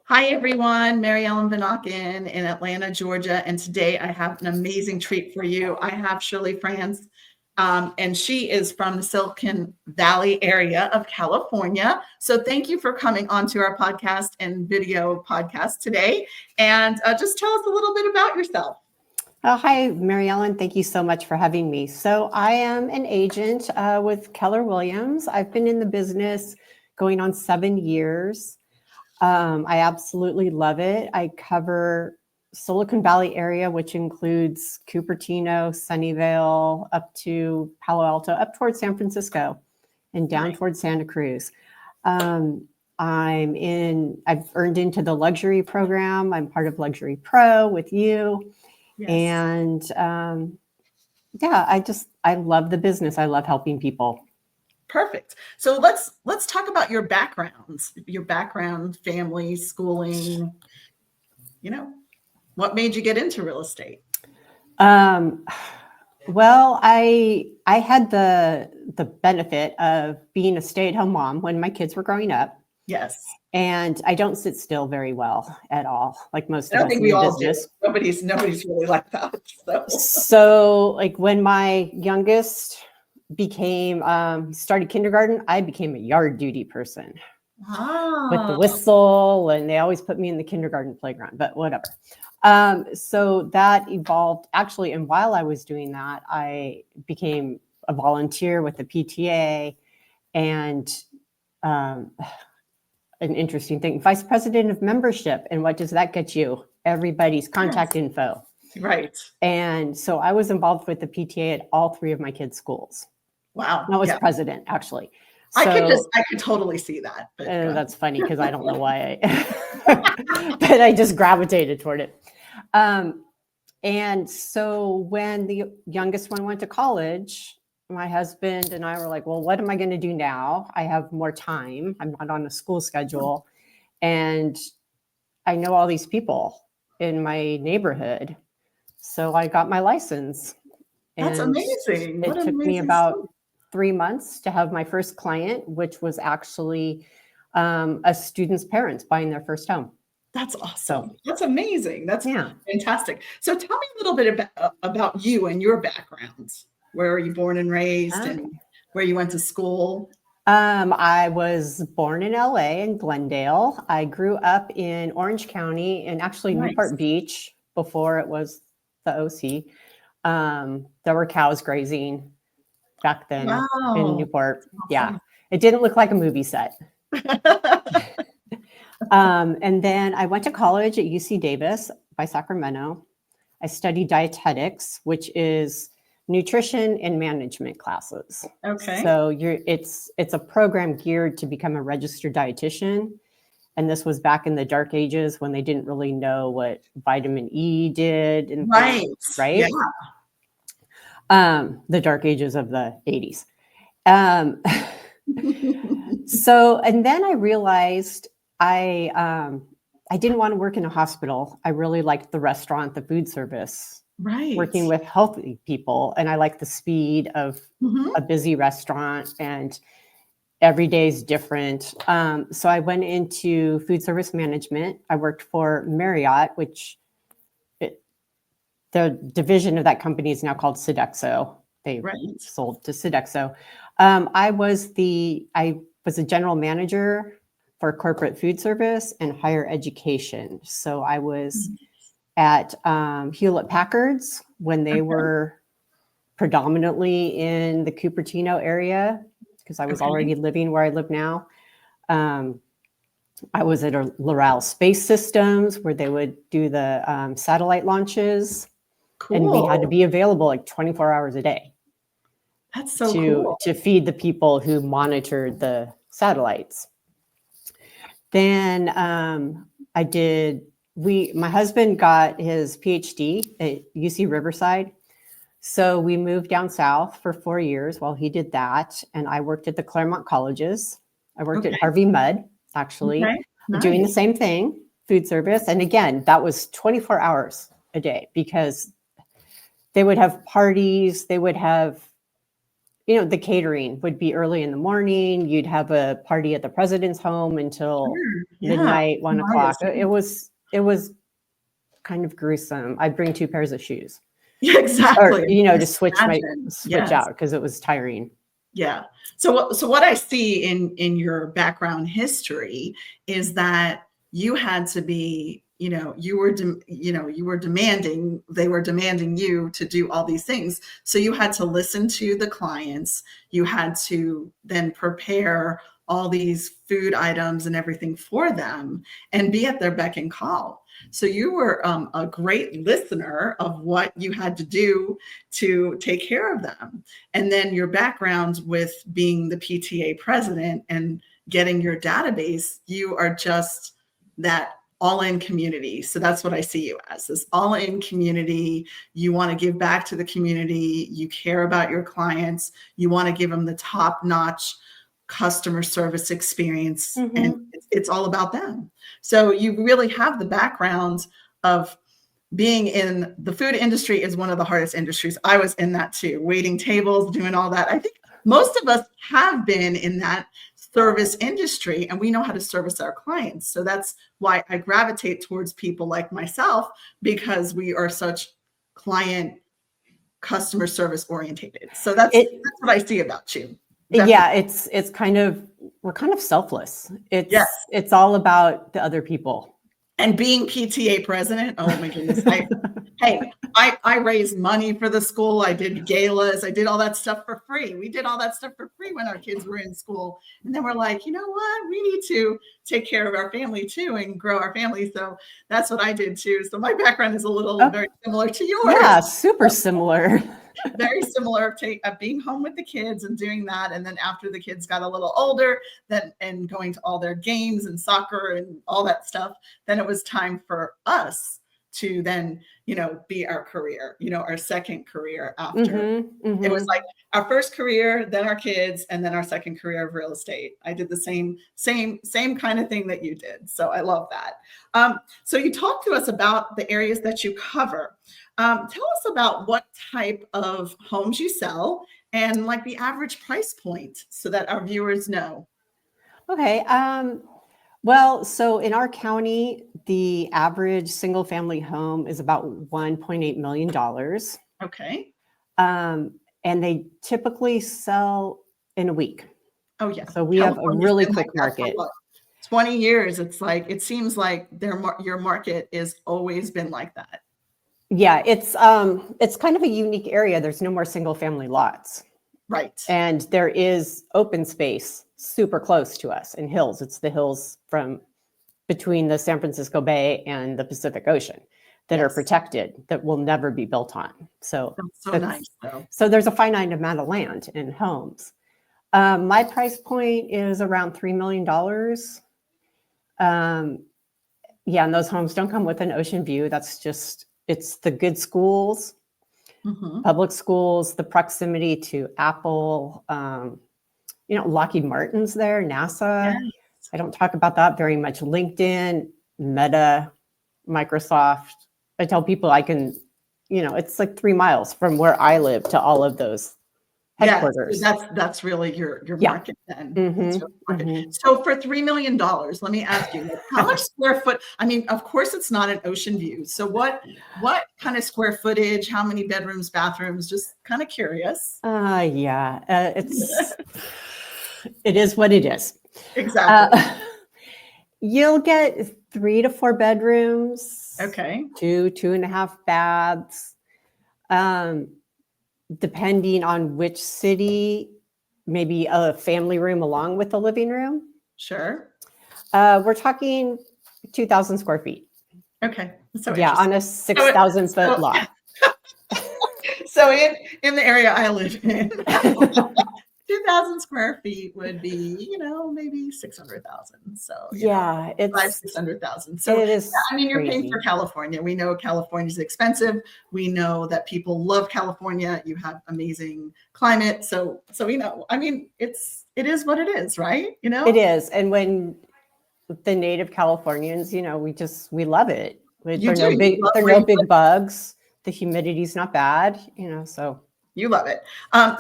Hi, everyone. Mary Ellen Vanaken in Atlanta, Georgia. And today I have an amazing treat for you. I have Shirley Frantz, and she is from the Silicon Valley area of California. So thank you for coming onto our podcast and video podcast today. And just tell us a little bit about yourself. Hi, Mary Ellen. Thank you so much for having me. So I am an agent with Keller Williams. I've been in the business going on 7 years. I absolutely love it. I cover Silicon Valley area, which includes Cupertino, Sunnyvale, up to Palo Alto, up towards San Francisco, and down towards Santa Cruz. I've earned into the luxury program. I'm part of Luxury Pro with you. Yes. And I love the business. I love helping people. Perfect. So let's talk about your backgrounds, family, schooling. What made you get into real estate? Well, I had the benefit of being a stay-at-home mom when my kids were growing up. Yes. And I don't sit still very well at all, like most of us in the business. Nobody's really like that. So like when my youngest started kindergarten, I became a yard duty person with the whistle, and they always put me in the kindergarten playground, but whatever. So that evolved actually. And while I was doing that, I became a volunteer with the PTA and, an interesting thing, vice president of membership. And what does that get you? Everybody's contact info. Right. And so I was involved with the PTA at all 3 of my kids' schools. Wow. I was president, actually. So, I could totally see that. That's funny because I don't know why but I just gravitated toward it. And so when the youngest one went to college, my husband and I were like, well, what am I going to do now? I have more time. I'm not on a school schedule. And I know all these people in my neighborhood. So I got my license. That's amazing. It took me about 3 months to have my first client, which was actually a student's parents buying their first home. That's awesome. That's amazing. That's fantastic. So tell me a little bit about you and your background. Where were you born and raised and where you went to school? I was born in LA in Glendale. I grew up in Orange County and actually Newport Beach before it was the OC. There were cows grazing back then in Newport. Awesome. Yeah, it didn't look like a movie set. And then I went to college at UC Davis by Sacramento. I studied dietetics, which is nutrition and management classes. Okay. So it's a program geared to become a registered dietitian. And this was back in the dark ages when they didn't really know what vitamin E did. And things, right? Yeah. The dark ages of the 80s. So, and then I realized I didn't want to work in a hospital. I really liked the restaurant, the food service, working with healthy people. And I like the speed of a busy restaurant, and every day is different. So I went into food service management. I worked for Marriott, which the division of that company is now called Sodexo. They sold to Sodexo. I was a general manager for corporate food service and higher education. So I was at Hewlett Packard's when they were predominantly in the Cupertino area, because I was already living where I live now. I was at Loral Space Systems where they would do the satellite launches. Cool. And we had to be available like 24 hours a day. That's so cool. To feed the people who monitored the satellites. Then my husband got his PhD at UC Riverside. So we moved down south for 4 years while he did that. And I worked at the Claremont colleges. I worked at Harvey Mudd, actually, doing the same thing, food service. And again, that was 24 hours a day because they would have parties. They would have the catering would be early in the morning. You'd have a party at the president's home until Sure. Yeah. midnight, 1 o'clock. Nice. It was kind of gruesome. I'd bring 2 pairs of shoes, Yeah, exactly. or, to switch Yes. out because it was tiring. Yeah. So what I see in your background history is that you had to be, you were demanding, they were demanding you to do all these things. So you had to listen to the clients. You had to then prepare all these food items and everything for them and be at their beck and call. So you were a great listener of what you had to do to take care of them. And then your background with being the PTA president and getting your database, you are just that all-in community. So that's what I see you as, this all-in community. You want to give back to the community. You care about your clients. You want to give them the top-notch customer service experience, and it's all about them. So you really have the background of being in the food industry. Is one of the hardest industries. I was in that too, waiting tables, doing all that. I think most of us have been in that service industry, and we know how to service our clients. So that's why I gravitate towards people like myself, because we are such client customer service orientated. So that's what I see about you. Definitely. Yeah, it's kind of, we're kind of selfless. It's all about the other people. And being PTA president, oh my goodness. I raised money for the school. I did galas. I did all that stuff for free. We did all that stuff for free when our kids were in school. And then we're like, you know what? We need to take care of our family too and grow our family. So that's what I did too. So my background is a little very similar to yours. Yeah, super similar. Very similar of being home with the kids and doing that. And then after the kids got a little older, and going to all their games and soccer and all that stuff, then it was time for us to then, be our career, our second career after. It was like our first career, then our kids, and then our second career of real estate. I did the same kind of thing that you did. So I love that. So you talked to us about the areas that you cover. Tell us about what type of homes you sell and like the average price point so that our viewers know. Okay. Well, so in our county, the average single family home is about $1.8 million. Okay. And they typically sell in a week. Oh, yeah. So we have a really quick market. 20 years. It seems like your market has always been like that. Yeah, it's kind of a unique area. There's no more single family lots. Right. And there is open space super close to us in hills. It's the hills from between the San Francisco Bay and the Pacific Ocean that are protected, that will never be built on. So that's nice though. So there's a finite amount of land in homes. My price point is around $3 million. Yeah, and those homes don't come with an ocean view. It's the good schools, public schools, the proximity to Apple, Lockheed Martin's there, NASA. Yes. I don't talk about that very much. LinkedIn, Meta, Microsoft. I tell people it's like 3 miles from where I live to all of those headquarters. Yeah, that's really your market then. So for $3 million, let me ask you, how much square foot? I mean, of course, it's not an ocean view. So what kind of square footage? How many bedrooms, bathrooms? Just kind of curious. It is what it is. Exactly. You'll get 3 to 4 bedrooms. Okay. 2.5 baths. Depending on which city, maybe a family room along with the living room. Sure. We're talking 2,000 square feet. Okay. So on a 6,000 foot lot. So in the area I live in, 2,000 square feet would be, maybe 600,000. So it's 600,000. So it is. I mean, you're paying for California. We know California is expensive. We know that people love California. You have amazing climate. So we know. I mean, it is what it is, right? It is. And when the native Californians, we love it. There are no big bugs. The humidity's not bad. So. You love it.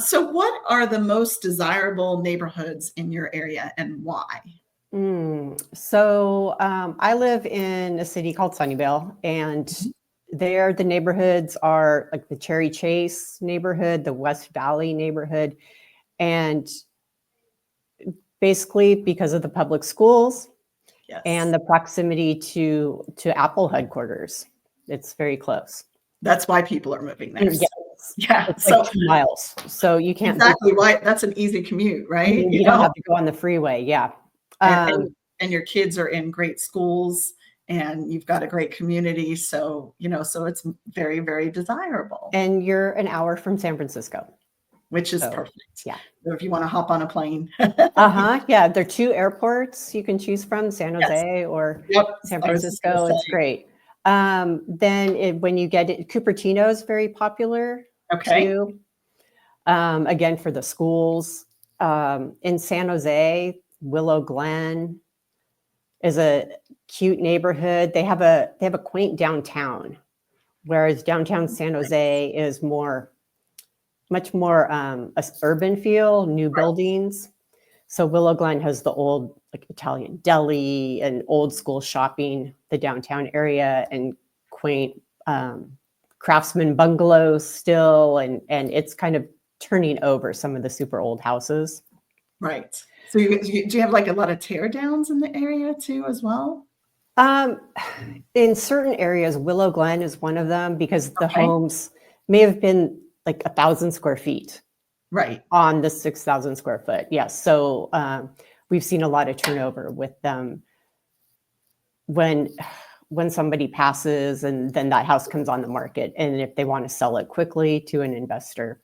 So what are the most desirable neighborhoods in your area and why? I live in a city called Sunnyvale, and Mhm. there the neighborhoods are like the Cherry Chase neighborhood, the West Valley neighborhood, and basically because of the public schools and Yes. the proximity to Apple headquarters, it's very close. That's why people are moving there. Yes, Yeah. it's like So 2 miles, so you can't be. exactly why that's an easy commute, right? You don't have to go on the freeway. Yeah. And, Um, and and your kids are in great schools and you've got a great community. So, so it's very, very desirable, and you're an hour from San Francisco. which is So, perfect. yeah. So if you want to hop on a plane. Uh-huh. Yeah, there are 2 airports you can choose from, San Yes. Jose or Yep. San I was just gonna Francisco. It's say. great. When you get it, Cupertino is very popular Okay. too. Again, for the schools. In San Jose, Willow Glen is a cute neighborhood. They have a quaint downtown, whereas downtown San Jose is much more a urban feel, new buildings. So Willow Glen has the old like Italian deli and old school shopping, the downtown area, and quaint craftsman bungalows still, and it's kind of turning over some of the super old houses. Right. So do you have like a lot of tear downs in the area too as well? Um, in certain areas, Willow Glen is one of them because the Okay. homes may have been like 1,000 square feet Right. on the 6,000 square foot. Yes. So we've seen a lot of turnover with them when somebody passes and then that house comes on the market. And if they want to sell it quickly to an investor,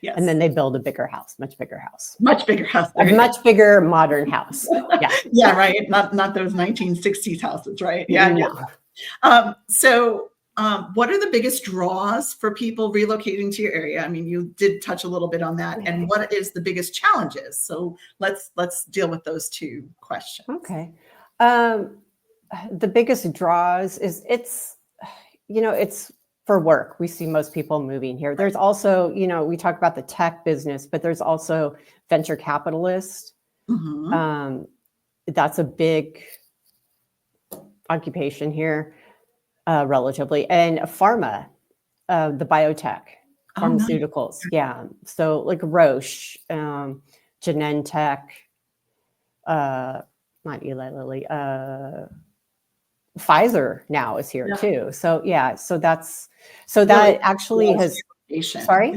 and Yes. then they build a bigger house, much bigger house, Much bigger house. a There you go. much bigger modern house. Yeah. Yeah, right. Not those 1960s houses, right? Yeah, I get No. that. What are the biggest draws for people relocating to your area? I mean, you did touch a little bit on that. And what is the biggest challenges? So let's deal with those two questions. Okay. Um, the biggest draws is it's for work. We see most people moving here. There's also, we talk about the tech business, but there's also venture capitalists. Mhm. That's a big occupation here, relatively, and pharma, the biotech, Oh, nice. pharmaceuticals. Yeah. So like Roche, Genentech, not Eli Lilly, Pfizer now is here Yeah. too. So yeah, so Really, that actually has. relocation Sorry?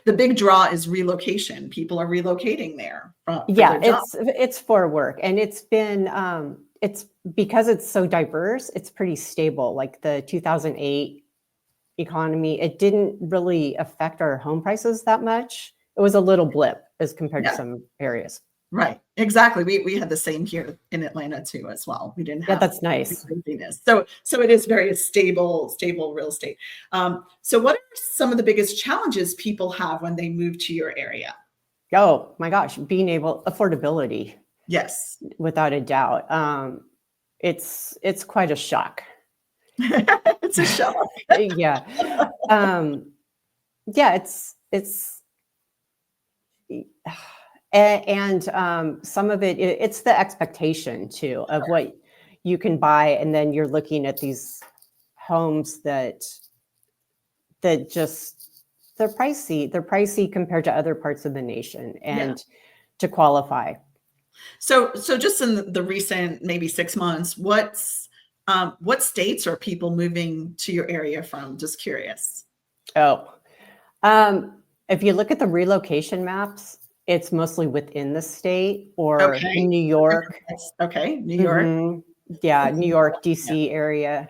the big draw is relocation. People are relocating there for Yeah, their job. it's for work, and it's because it's so diverse, it's pretty stable. Like the 2008 economy, it didn't really affect our home prices that much. It was a little blip as compared to Yeah. some areas. Right. Exactly. We had the same here in Atlanta too as well. We didn't Yeah, have that's nice. craziness. So it is very stable real estate. So what are some of the biggest challenges people have when they move to your area? Oh my gosh, affordability, Yes. without a doubt. It's quite a shock. It's a shock. Yeah. Um, yeah, it's some of it's the expectation too of what you can buy, and then you're looking at these homes that just they're pricey compared to other parts of the nation, Yeah. and to qualify. So just in the recent maybe 6 months, what states are people moving to your area from? Just curious. Oh, if you look at the relocation maps, it's mostly within the state or Okay. New York. Okay. New York. Mhm. Yeah, New York, DC area.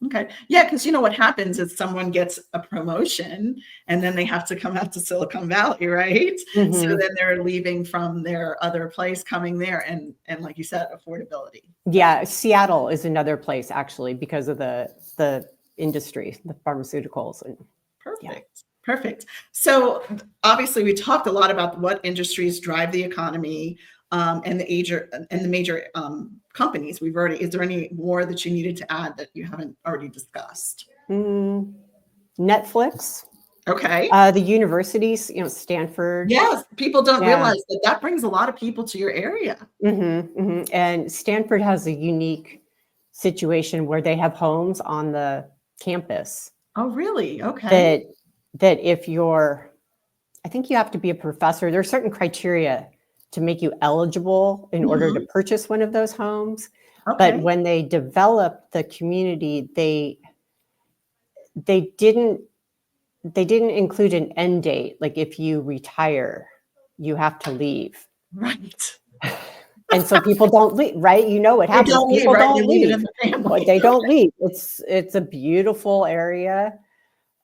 Okay. Yeah, because you know what happens is someone gets a promotion and then they have to come out to Silicon Valley, right? So Mhm. then they're leaving from their other place, coming there, and like you said, affordability. Yeah, Seattle is another place actually because of the industry, the pharmaceuticals, and yeah. Perfect. Perfect. So obviously we talked a lot about what industries drive the economy, and the major companies. Is there any more that you needed to add that you haven't already discussed? Mm, Netflix, Okay. The universities, Stanford. Yes, people don't Yeah. realize that that brings a lot of people to your area. And Stanford has a unique situation where they have homes on the campus Oh, really? Okay. that if I think you have to be a professor. There are certain criteria to make you eligible in order to Mhm. purchase one of those homes. But Okay. when they developed the community, they didn't include an end date. Like if you retire, you have to leave. Right. And so people don't leave, right? You know what They happens. don't leave, People right? They don't leave it leave. in the But family. they don't leave. It's a beautiful area.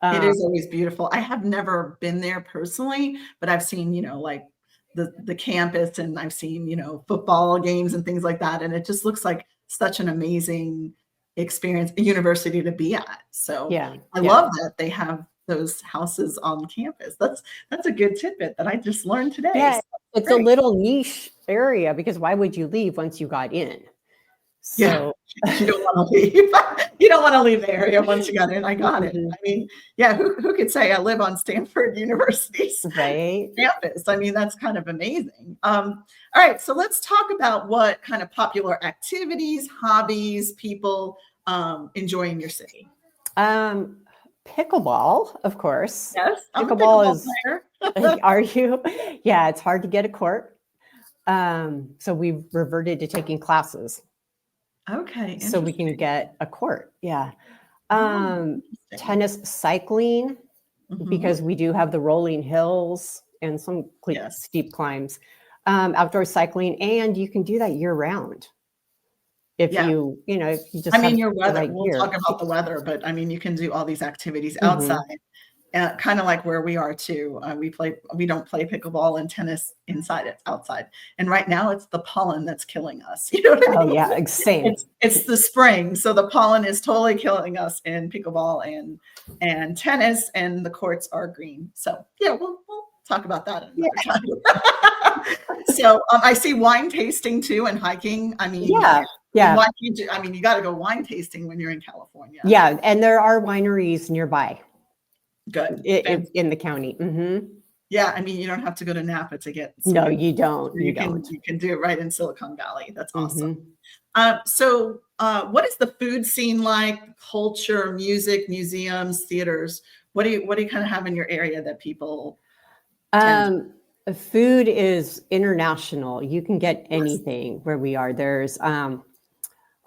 It is always beautiful. I have never been there personally, but I've seen, like the campus and I've seen, football games and things like that. And it just looks like such an amazing experience, a university to be at. So Yeah, I yeah. love that they have those houses on campus. That's a good tidbit that I just learned today. Yeah, So it's a great. little niche area because why would you leave once you got in? Yeah, So you don't wanna leave. You don't wanna leave the area once you got in, I got it. Mhm. I mean, yeah, who could say I live on Stanford University's Right? campus? I mean, that's kind of amazing. All right, so let's talk about what kind of popular activities, hobbies people, enjoy in your city. Um, Pickleball, of course. Yes, I'm a Pickleball pickleball is, player. are you? Yeah, it's hard to get a court. So we've reverted to taking classes Okay, so we can interesting. get a court. Yeah. Oh, Um, interesting. Tennis, cycling, Mhm. because we do have the rolling hills and some Yes. steep climbs. Outdoor cycling, and you can do that year round if Yeah. if you I just mean, have your the weather, right we'll talk gear. about the weather, but I mean, you can do all these activities outside. Hmm. Kind of like where we are too. We don't play pickleball and tennis inside, it's outside. And right now it's the pollen that's killing us. You know what I Oh mean? yeah, same. It's the spring. So the pollen is totally killing us in pickleball and tennis, and the courts are green. So yeah, we'll talk about that Yeah, another time. So I see wine tasting too and hiking. I mean, yeah, yeah, why can't you, I mean, you got to go wine tasting when you're in California. yeah. And there are wineries nearby Good. in the county. Yeah, I mean, you don't have to go to Napa to get some No, good. you don't. You You don't. can do it right in Silicon Valley. That's awesome. Hmm. What is the food scene like? Culture, music, museums, theaters. What do you kind of have in your area that people tend to? Food is international. You can get Yes. anything where we are. There's a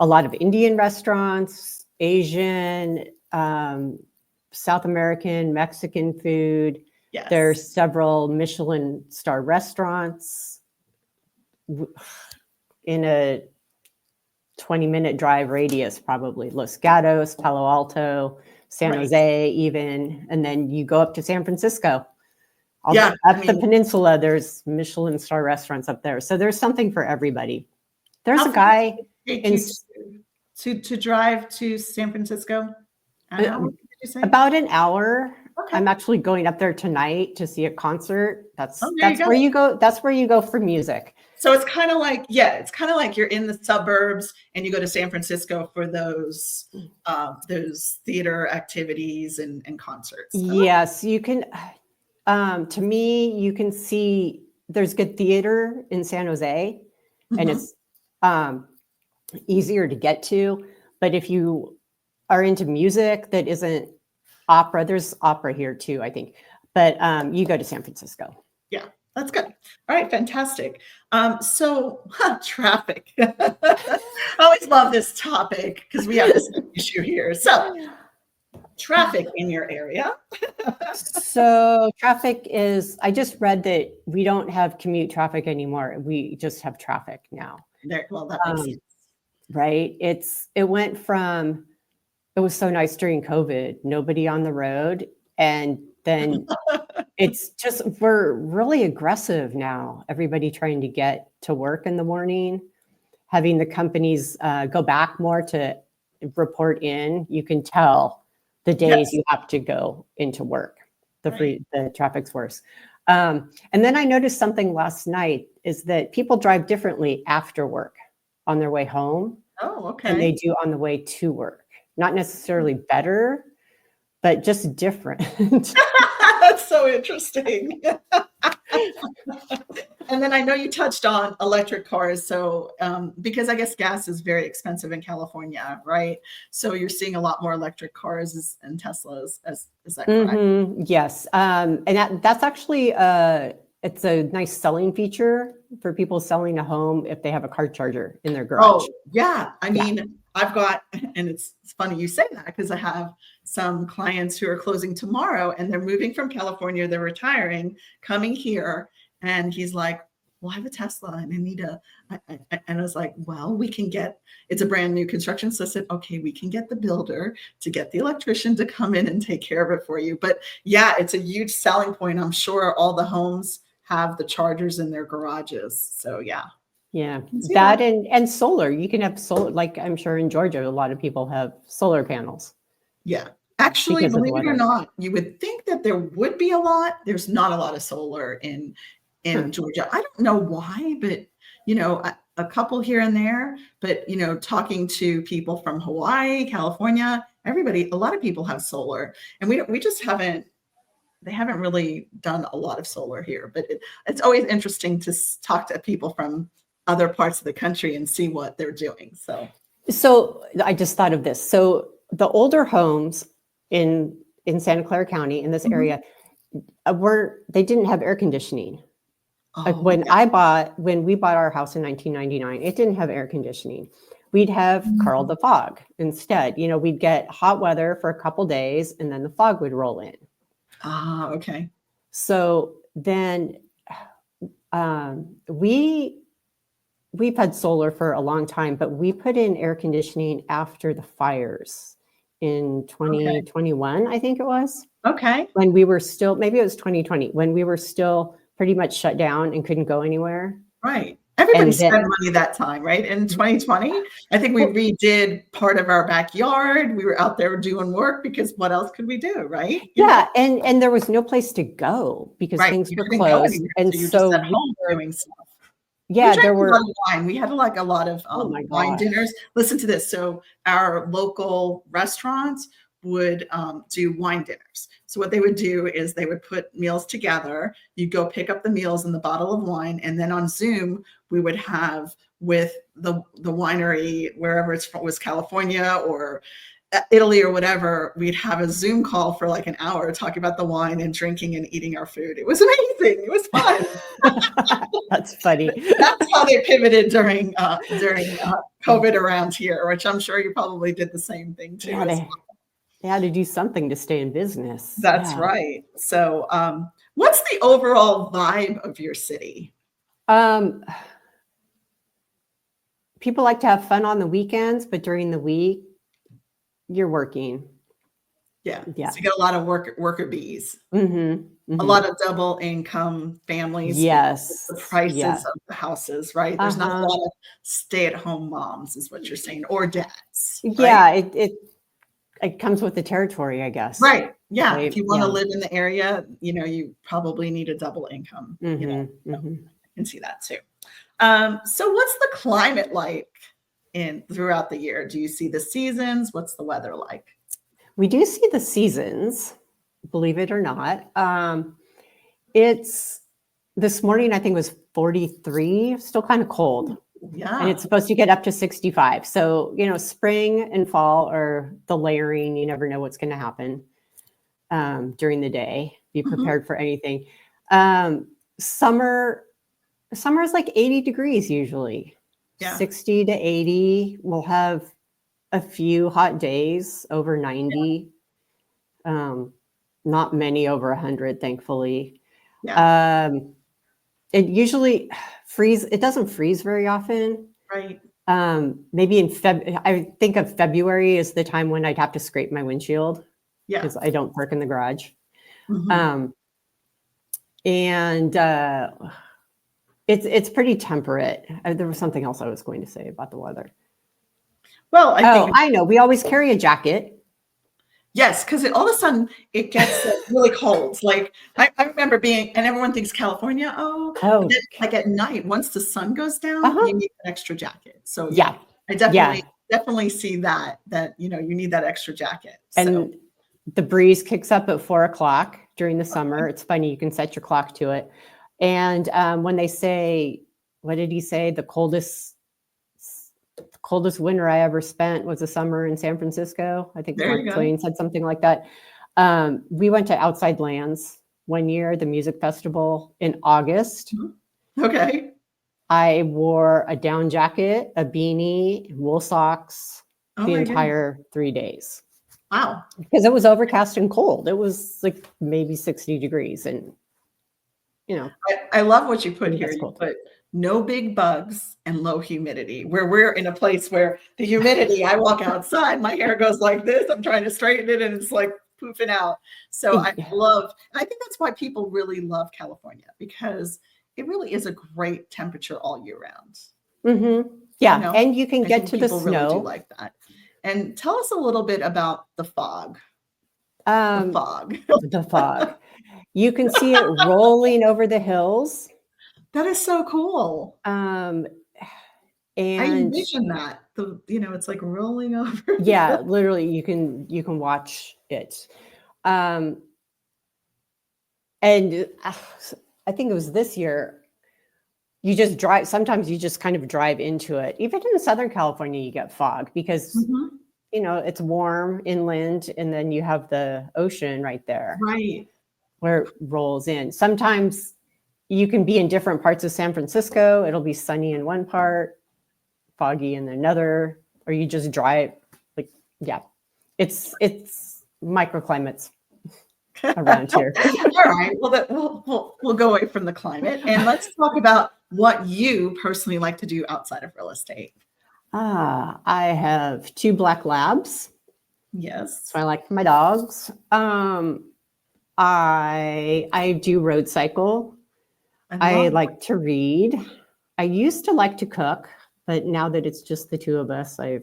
lot of Indian restaurants, Asian, South American, Mexican food. Yes. There's several Michelin-Star restaurants in a 20-minute drive radius, probably. Los Gatos, Palo Alto, San Right. Jose, even. And then you go up to San Francisco. Yeah. I Up the mean, peninsula, there's Michelin-Star restaurants up there. So there's something for everybody. There's how a far does guy it take in you to drive to San Francisco? An hour, did you say? about an hour. Okay. I'm actually going up there tonight to see a concert. Oh, there you That's go. where you go. That's where you go for music. So it's kind of like, yeah, it's kind of like you're in the suburbs and you go to San Francisco for those theater activities and concerts. Yes, you can. To me, you can see there's good theater in San Jose, and Mhm. it's easier to get to. But if you are into music that isn't opera, there's opera here too, I think. But you go to San Francisco. Yeah, that's good. All right, fantastic. Traffic. I always love this topic because we have the same issue here. So traffic in your area. So traffic is, I just read that we don't have commute traffic anymore. We just have traffic now. Well, that makes sense. Right. It went from, it was so nice during COVID, nobody on the road. And then it's just, we're really aggressive now. Everybody trying to get to work in the morning, having the companies go back more to report in. You can tell the days Yes. you have to go into work. Right. The traffic's worse. And then I noticed something last night is that people drive differently after work on their way home Oh, than they okay. do on the way to work. Not necessarily better, but just different. That's so interesting. And then I know you touched on electric cars. So, because I guess gas is very expensive in California, right? So you're seeing a lot more electric cars and Teslas. Is that correct? Yes. And that's actually, it's a nice selling feature for people selling a home if they have a car charger in their garage. Oh, yeah. I mean, I've got, and it's funny you say that because I have some clients who are closing tomorrow and they're moving from California, they're retiring, coming here. And he's like, well, I have a Tesla and I need and I was like, well, we can it's a brand new construction. So I said, okay, we can get the builder to get the electrician to come in and take care of it for you. But yeah, it's a huge selling point. I'm sure all the homes have the chargers in their garages. So yeah. Yeah, that and solar. You can have solar, like I'm sure in Georgia, a lot of people have solar panels. Yeah. Actually, believe it or not, you would think that there would be a lot. There's not a lot of solar in Georgia. I don't know why, but a couple here and there. But talking to people from Hawaii, California, a lot of people have solar, and we just haven't. They haven't really done a lot of solar here. But it's always interesting to talk to people from other parts of the country and see what they're doing. So I just thought of this. So the older homes in Santa Clara County in this area they didn't have air conditioning. When we bought our house in 1999, it didn't have air conditioning. We'd have Carl the fog instead. We'd get hot weather for a couple days and then the fog would roll in. Okay. So then we've had solar for a long time, but we put in air conditioning after the fires in 2021, I think it was. Okay. When we were still, maybe it was 2020, when we were still pretty much shut down and couldn't go anywhere. Right. Everybody spent money that time, right? In 2020, I think we redid part of our backyard. We were out there doing work because what else could we do, right? Yeah, and there was no place to go because things were closed, and so at home doing stuff. Yeah, there were a lot of wine. We had a lot of wine dinners. Listen to this. So our local restaurants would do wine dinners. So what they would do is they would put meals together. You'd go pick up the meals and the bottle of wine, and then on Zoom we would have with the winery, wherever it was, California or Italy or whatever, we'd have a Zoom call for like an hour talking about the wine and drinking and eating our food. It was amazing. It was fun. That's funny. That's how they pivoted during COVID around here, which I'm sure you probably did the same thing too. They had to do something to stay in business. That's right. So what's the overall vibe of your city? People like to have fun on the weekends, but during the week, you're working. Yeah. So you got a lot of worker bees. Mm-hmm. A lot of double income families. Yes. The prices of the houses, right? There's not a lot of stay-at-home moms, is what you're saying, or dads. Right? Yeah, it comes with the territory, I guess. Right. Yeah. Right? If you want to live in the area, you probably need a double income. I can see that too. So what's the climate like throughout the year? Do you see the seasons? What's the weather like? We do see the seasons, believe it or not. It's this morning, I think it was 43, still kind of cold. Yeah. And it's supposed to get up to 65. So, spring and fall are the layering. You never know what's going to happen during the day. Be prepared for anything. Summer is like 80 degrees usually. Yeah. 60 to 80. We'll have a few hot days over 90. Not many over 100, thankfully. Yeah. It usually it doesn't freeze very often. Right. Maybe I think of February is the time when I'd have to scrape my windshield. Yeah. Because I don't work in the garage. It's pretty temperate. There was something else I was going to say about the weather. Well, I know. We always carry a jacket. Yes, because all of a sudden it gets really cold. Like I remember and everyone thinks California, then, like at night, once the sun goes down, you need an extra jacket. So I definitely see that you need that extra jacket. And the breeze kicks up at 4:00. during the summer. It's funny, you can set your clock to it. And when they say, what did he say? The coldest winter I ever spent was a summer in San Francisco. I think There you Mark go. Twain said something like that. We went to Outside Lands one year, the music festival in August. Okay. I wore a down jacket, a beanie, wool socks Oh the my entire 3 days Wow. because it was overcast and cold. It was like maybe 60 degrees. And, I love what you put here. That's You cool. put no big bugs and low humidity, where we're in a place where the humidity, I walk outside, my hair goes like this. I'm trying to straighten it and it's like poofing out. So I think that's why people really love California, because it really is a great temperature all year round. Mm-hmm. Yeah. You know? And you can I get think to the people really snow. do like that. And tell us a little bit about the fog. The fog. You can see it rolling over the hills. That is so cool. And I envision that. It's like rolling over. yeah, literally you can watch it. And I think it was this year, you just drive, sometimes you just kind of drive into it. Even in Southern California, you get fog because, it's warm inland and then you have the ocean right there. Right. Where it rolls in. Sometimes you can be in different parts of San Francisco. It'll be sunny in one part, foggy in another, or you just drive it's microclimates around here. All right. Well, we'll go away from the climate and let's talk about what you personally like to do outside of real estate. I have 2 black labs. Yes. So I like my dogs. I do road cycle. I like to read. I used to like to cook, but now that it's just the 2 of us, my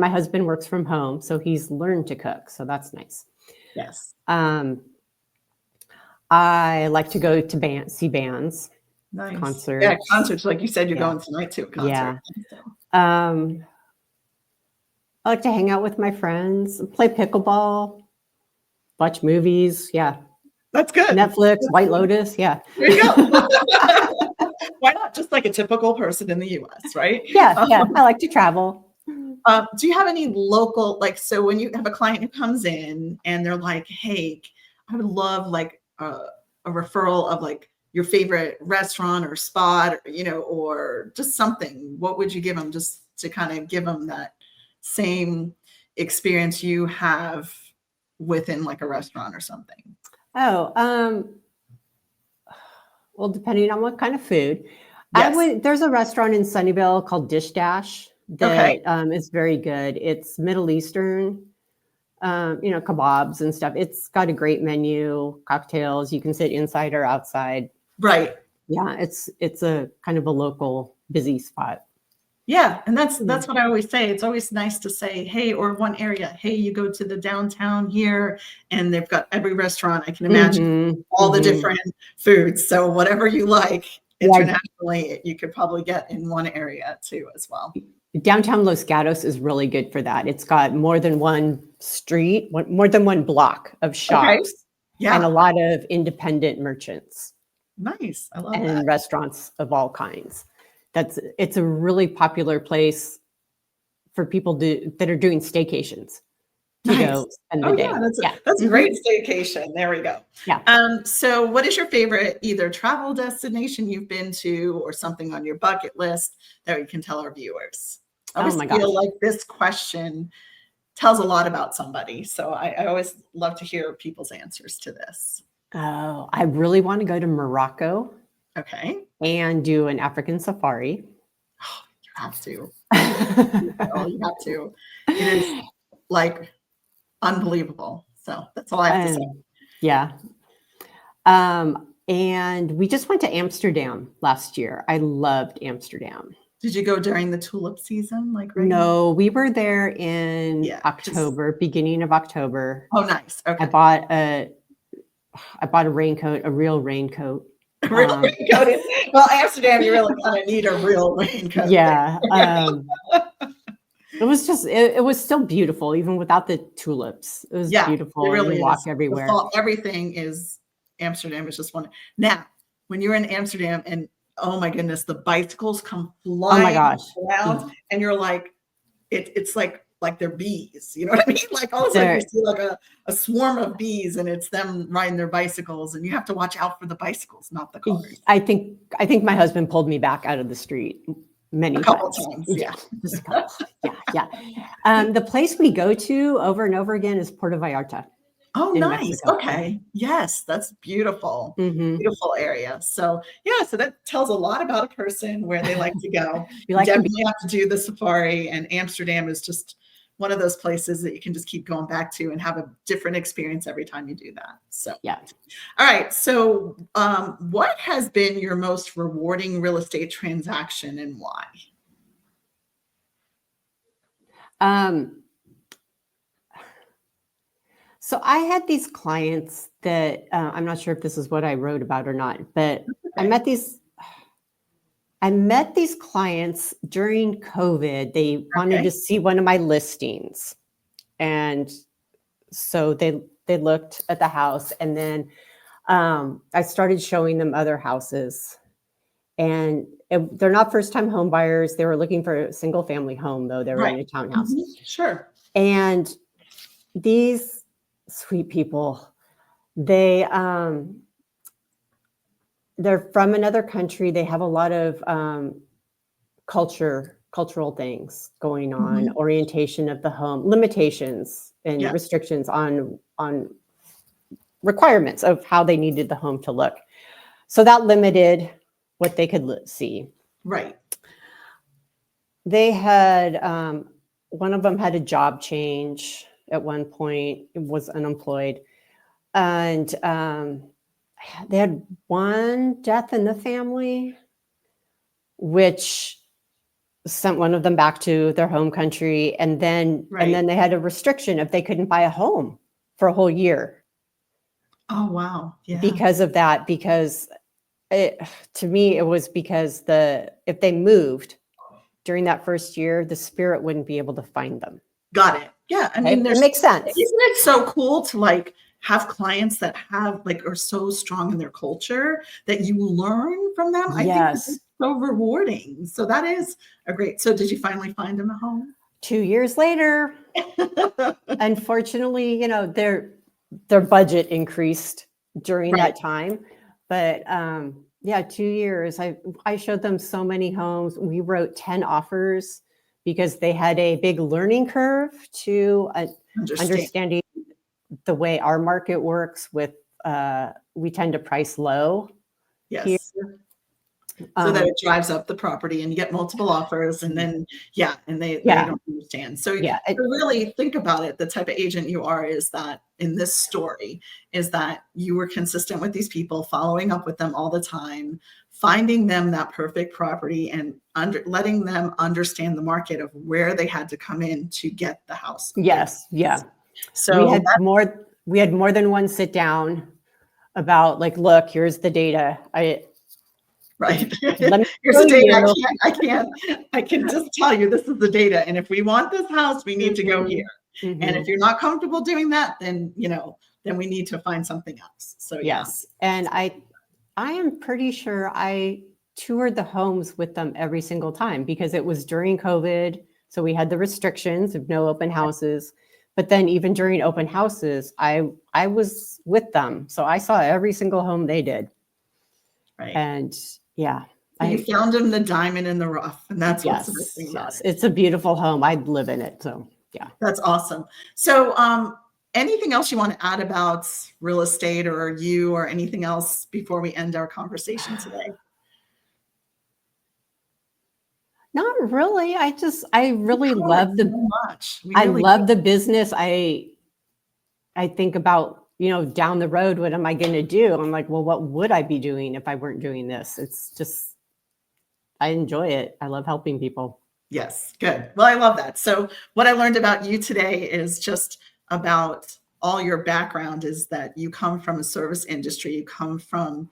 husband works from home, so he's learned to cook. So that's nice. Yes. I like to go to see bands, Nice. concerts. Yeah, concerts. Like you said, you're going tonight to a concert. Yeah. I like to hang out with my friends, play pickleball, watch movies. Yeah. That's good. Netflix, White Lotus. Yeah. There you go. Why not? Just like a typical person in the US, right? Yeah. I like to travel. Do you have any local, so when you have a client who comes in and they're like, hey, I would love a referral of your favorite restaurant or spot, or just something, what would you give them just to kind of give them that same experience you have within a restaurant or something? Oh, well, depending on what kind of food. Yes. There's a restaurant in Sunnyvale called Dish Dash that is very good. It's Middle Eastern, kebabs and stuff. It's got a great menu, cocktails. You can sit inside or outside. Right. Yeah, it's a kind of a local busy spot. Yeah, and that's what I always say. It's always nice to say, hey, or one area, hey, you go to the downtown here, and they've got every restaurant. I can imagine all the different foods. So whatever you like internationally, you could probably get in one area too as well. Downtown Los Gatos is really good for that. It's got more than one street, more than one block of shops, and a lot of independent merchants. Nice. I love that. And restaurants of all kinds. It's a really popular place for people that are doing staycations to go spend the day. That's a great staycation. There we go. Yeah. So what is your favorite either travel destination you've been to or something on your bucket list that you can tell our viewers? I always feel like this question tells a lot about somebody. So I always love to hear people's answers to this. Oh, I really want to go to Morocco. Okay. And do an African safari. Oh, you have to. You have to. It is unbelievable. So that's all I have to say. Yeah. And we just went to Amsterdam last year. I loved Amsterdam. Did you go during the tulip season? No, we were there in October, beginning of October. Oh, nice. Okay. I bought a raincoat, a real raincoat. Real raincoat. Well, Amsterdam, you really kind of need a real raincoat. Yeah. It was just, it was still beautiful, even without the tulips. It was Yeah, it beautiful. really You walk is. The everywhere. fall, everything is Amsterdam is just one. Now, when you're in Amsterdam and oh my goodness, the bicycles come Oh my flying gosh. around and you're like, it's like they're bees. You know what I mean? Like all of a sudden you There, see like a swarm of bees and it's them riding their bicycles and you have to watch out for the bicycles, not the cars. I think my husband pulled me back out of the street A many couple times. times, Yeah, yeah. just a couple. Yeah. The place we go to over and over again is Puerto Vallarta Oh, in nice. Mexico. Okay. Yes, that's beautiful. Hmm. Beautiful area. So yeah, so that tells a lot about a person where they like to go. We You like to be. definitely have to do the safari, and Amsterdam is just one of those places that you can just keep going back to and have a different experience every time you do that. So, Yeah. all right. So, what has been your most rewarding real estate transaction and why? Um, so I had these clients that I'm not sure if this is what I wrote about or not, but I Okay. met these clients during COVID. They wanted to Okay. see one of my listings. And so they looked at the house, and then I started showing them other houses. And they're not first-time home buyers. They were looking for a single-family home, though. They were Right. in a townhouse. Sure. And these sweet people, they they're from another country. They have a lot of cultural things going on, Mhm. orientation of the home, limitations and Yeah. restrictions on requirements of how they needed the home to look. So that limited what they could see. Right. They had one of them had a job change at one point, was unemployed, and they had one death in the family, which sent one of them back to their home country, and then Right. they had a restriction if they couldn't buy a home for a whole year Oh, wow. Yeah. because of that. Because to me, it was because if they moved during that first year, the spirit wouldn't be able to find them. Got it. Yeah. I mean, It makes sense. isn't it so cool to like have clients that have like are so strong in their culture that you learn from them? I think that Yes. it's so rewarding. So that is a great. So did you finally find them a home? 2 years later, unfortunately, their budget increased during Right. that time. But yeah, 2 years. I showed them so many homes. We wrote 10 offers because they had a big learning curve to Understand. understanding the way our market works with we tend to price low here. Yes. So that it drives up the property and you get multiple offers and then, yeah, and they Yeah. don't understand. So Yeah. to really think about it, the type of agent you are is that in this story is that you were consistent with these people, following up with them all the time, finding them that perfect property and letting them understand the market of where they had to come in to get the house. Yes. Yeah. So We had more than one sit down about like, look, here's the data. right. Let me Here's show the data. you. I can just tell you this is the data. And if we want this house, we need to go Mhm. here. And Mhm. if you're not comfortable doing that, then then we need to find something else. So yeah. Yes. And I am pretty sure I toured the homes with them every single time because it was during COVID. So we had the restrictions of no open houses. But then even during open houses, I was with them. So I saw every single home they did. Right. And yeah. You found them the diamond in the rough. And that's what's the Yes, thing about yes. it. It's a beautiful home. I'd live in it. So yeah. That's awesome. So anything else you want to add about real estate or you or anything else before we end our conversation today? Not really. I really Covered love so much. We I really love the business. I think about, down the road, what am I going to do? I'm like, well, what would I be doing if I weren't doing this? It's just, I enjoy it. I love helping people. Yes, good. Well, I love that. So what I learned about you today is just about all your background is that you come from a service industry, you come from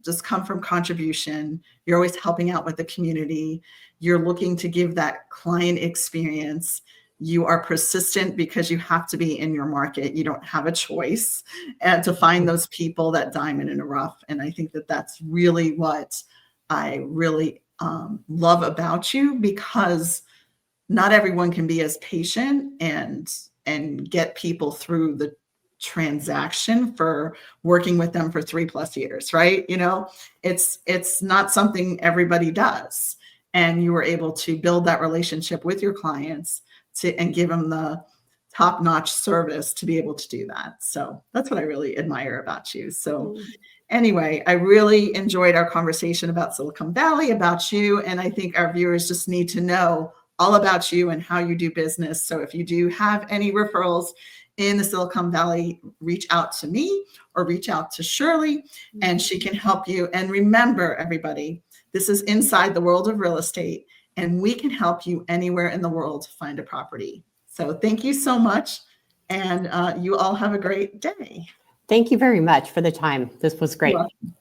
just come from contribution. You're always helping out with the community. You're looking to give that client experience. You are persistent because you have to be in your market. You don't have a choice, and to find those people, that diamond in the rough. And I think that that's really what I really love about you, because not everyone can be as patient and get people through the transaction for working with them for 3+ years, right? It's not something everybody does. And you were able to build that relationship with your clients and give them the top-notch service to be able to do that. So that's what I really admire about you. So anyway, I really enjoyed our conversation about Silicon Valley, about you. And I think our viewers just need to know all about you and how you do business. So if you do have any referrals in the Silicon Valley, reach out to me or reach out to Shirley, and she can help you. And remember, everybody, this is inside the world of real estate, and we can help you anywhere in the world to find a property. So thank you so much. And you all have a great day. Thank you very much for the time. This was great. You're welcome.